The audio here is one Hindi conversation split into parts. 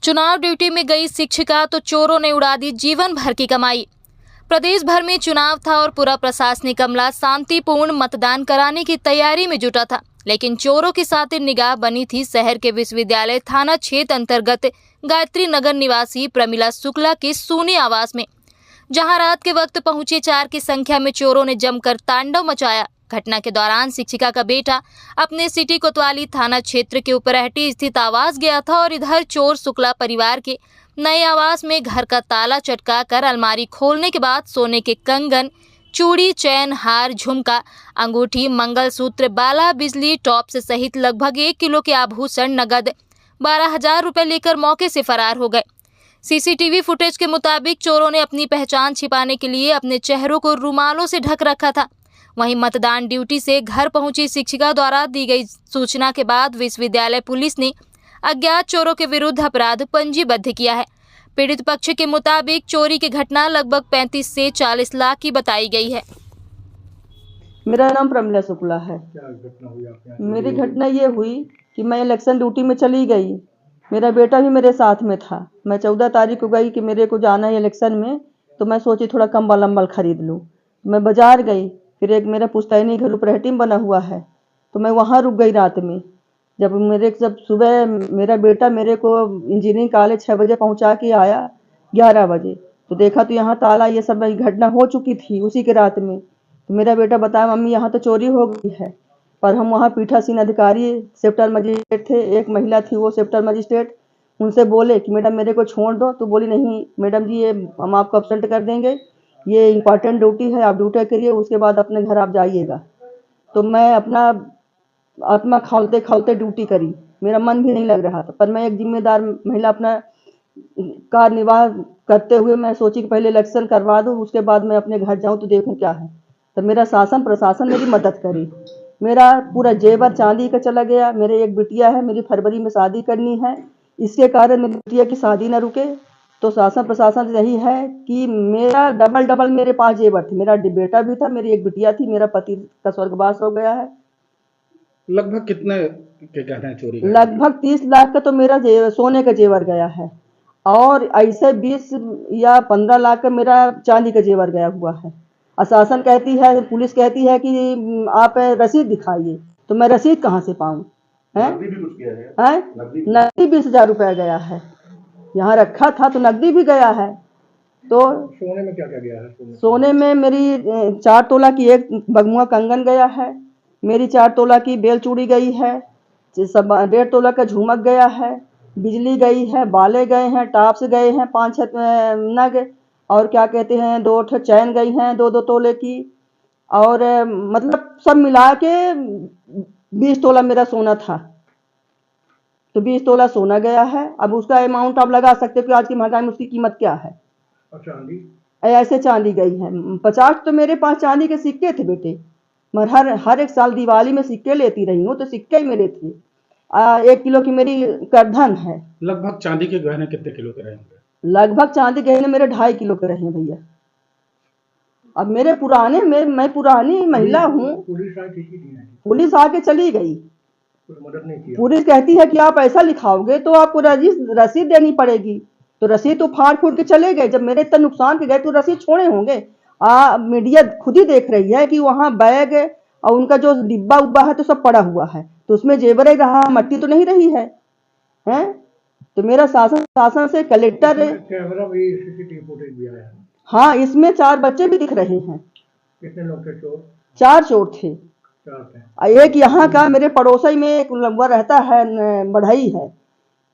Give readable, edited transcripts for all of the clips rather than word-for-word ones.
चुनाव ड्यूटी में गई शिक्षिका तो चोरों ने उड़ा दी जीवन भर की कमाई। प्रदेश भर में चुनाव था और पूरा प्रशासनिक अमला शांतिपूर्ण मतदान कराने की तैयारी में जुटा था, लेकिन चोरों की सातिर निगाह बनी थी शहर के विश्वविद्यालय थाना क्षेत्र अंतर्गत गायत्री नगर निवासी प्रमिला शुक्ला के सोने आवास में, जहां रात के वक्त पहुंचे 4 की संख्या में चोरों ने जमकर तांडव मचाया। घटना के दौरान शिक्षिका का बेटा अपने सिटी कोतवाली थाना क्षेत्र के उपरहटी स्थित आवास गया था और इधर चोर शुक्ला परिवार के नए आवास में घर का ताला चटका कर अलमारी खोलने के बाद सोने के कंगन, चूड़ी, चैन, हार, झुमका, अंगूठी, मंगलसूत्र, बाला, बिजली, टॉप्स सहित लगभग 1 किलो के आभूषण, नगद 12,000 रुपए लेकर मौके से फरार हो गए। सीसीटीवी फुटेज के मुताबिक चोरों ने अपनी पहचान छिपाने के लिए अपने चेहरों को रुमालों से ढक रखा था। वहीं मतदान ड्यूटी से घर पहुंची शिक्षिका द्वारा दी गई सूचना के बाद विश्वविद्यालय पुलिस ने अज्ञात चोरों के विरुद्ध अपराध पंजीबद्ध किया है। पीड़ित पक्ष के मुताबिक चोरी की घटना लगभग 35 से 40 लाख की बताई गई है। मेरा नाम प्रमिला शुक्ला है। क्या घटना हुई आपके यहाँ? मेरी घटना ये हुई कि मैं इलेक्शन ड्यूटी में चली गई। मेरा बेटा भी मेरे साथ में था। मैं 14 तारीख को गई कि मेरे को जाना है इलेक्शन में, तो मैं सोची थोड़ा कंबल अम्बल खरीद लूँ। मैं बाजार गई, फिर एक मेरा पुश्तैनी घर उपरहटी में बना हुआ है, तो मैं वहाँ रुक गई रात में। जब सुबह मेरा बेटा मेरे को इंजीनियरिंग कॉलेज 6 बजे पहुँचा के आया 11 बजे, तो देखा तो यहाँ ताला ये सब घटना हो चुकी थी उसी के रात में। तो मेरा बेटा बताया, मम्मी यहाँ तो चोरी हो गई है। पर हम वहाँ पीठासीन अधिकारी सेक्टर मजिस्ट्रेट थे, एक महिला थी वो सेक्टर मजिस्ट्रेट, उनसे बोले कि मैडम मेरे को छोड़ दो। तो बोली नहीं मैडम जी, ये हम आपको अब्सेंट कर देंगे, ये इम्पॉर्टेंट ड्यूटी है, आप ड्यूटी करिए, उसके बाद अपने घर आप जाइएगा। तो मैं अपना आत्मा खौलते खौलते ड्यूटी करी, मेरा मन भी नहीं लग रहा था। पर मैं एक जिम्मेदार महिला अपना कार्य निर्वाह करते हुए मैं सोची कि पहले इलेक्शन करवा दूँ, उसके बाद मैं अपने घर जाऊँ तो देखूँ क्या है। तो मेरा शासन प्रशासन मेरी मदद करी। मेरा पूरा जेवर चांदी का चला गया। मेरे एक बिटिया है, मेरी फरवरी में शादी करनी है, इसके कारण मेरी बिटिया की शादी न रुके। तो शासन प्रशासन यही है कि मेरा डबल मेरे पास जेवर थे। मेरा बेटा भी था, मेरी एक बिटिया थी, मेरा पति का स्वर्गवास हो गया है। लगभग कितने के गहने चोरी गए? लगभग 30 लाख का तो मेरा सोने का जेवर गया है, और ऐसे 20 या 15 लाख का मेरा चांदी का जेवर गया हुआ है। शासन कहती है, पुलिस कहती है कि आप रसीद दिखाइए, तो मैं रसीद कहाँ से पाऊँ? नकदी 20,000 रुपया गया है, यहाँ रखा था तो नकदी भी गया है। तो सोने में क्या क्या गया है? सोने में मेरी 4 तोला की एक बगमुआ कंगन गया है, मेरी 4 तोला की बेल चूड़ी गई है, 1.5 तोला का झुमक गया है, बिजली गई है, बाले गए हैं, टॉप्स गए हैं 5-6 नग, और क्या कहते हैं 2 चैन गई हैं 2-2 तोले की, और मतलब सब मिला के 20 तोला मेरा सोना था। तो 20 तोला सोना गया है। अब उसका अमाउंट आप लगा सकते हो कि आज की महंगाई में उसकी कीमत क्या है। चांदी ऐसे चांदी गई है 50। तो मेरे पास चांदी के सिक्के थे बेटे, मैं हर एक साल दिवाली में सिक्के लेती रही हूँ, तो सिक्के ही मेरे थे। 1 किलो की मेरी करधन है। लगभग चांदी के गहने कितने किलो के रहे होंगे? लगभग चांदी गहने मेरे 2.5 किलो के रहे भैया। अब मेरे पुराने मैं पुरानी महिला हूँ। पुलिस आके चली गई। मदद नहीं किया। पुलिस कहती है कि आप ऐसा लिखाओगे तो आपको रसीद देनी पड़ेगी। तो रसीद तो फाड़ फूट के चले गए। जब मेरे इतना नुकसान के गए तो रसीद छोड़े होंगे। मीडिया खुद ही देख रही है कि वहाँ बैग और उनका जो डिब्बा उब्बा है तो सब पड़ा हुआ है, तो उसमें जेवर ही रहा, मट्टी तो नहीं रही है, हैं? तो मेरा शासन से कलेक्टर कैमरा भी सीसीटीवी फुटेज भी आया है। हाँ, इसमें 4 बच्चे भी दिख रहे हैं। कितने लोग थे चोर? 4 चोर थे। 4 थे। एक यहाँ का मेरे पड़ोसी में एक लंबा रहता है, बढ़ई है,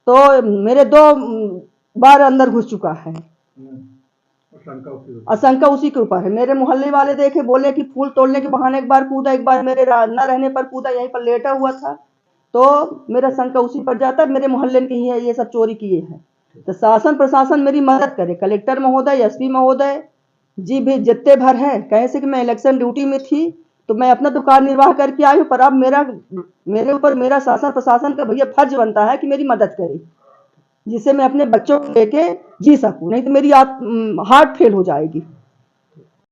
तो मेरे 2 बार अंदर घुस चुका है। आशंका उसी के ऊपर है। मेरे मोहल्ले वाले देखे, बोले कि फूल तोड़ने के बहाने एक बार कूदा, एक बार मेरे न रहने पर कूदा, यहीं पर लेटा हुआ था, तो मेरा शंका उसी पर जाता है। मेरे मोहल्ले में ही है, ये सब चोरी किए हैं। तो शासन प्रशासन मेरी मदद करे, कलेक्टर महोदय, एसपी महोदय जी भी जितने भर है। कैसे कि मैं इलेक्शन ड्यूटी में थी तो मैं अपना तो कार्य निर्वाह करके आई हूँ, पर अब मेरे ऊपर मेरा शासन प्रशासन का भैया फर्ज बनता है कि मेरी मदद करे, जिससे मैं अपने बच्चों को लेके जी सकूं, नहीं तो मेरी हार्ट फेल हो जाएगी।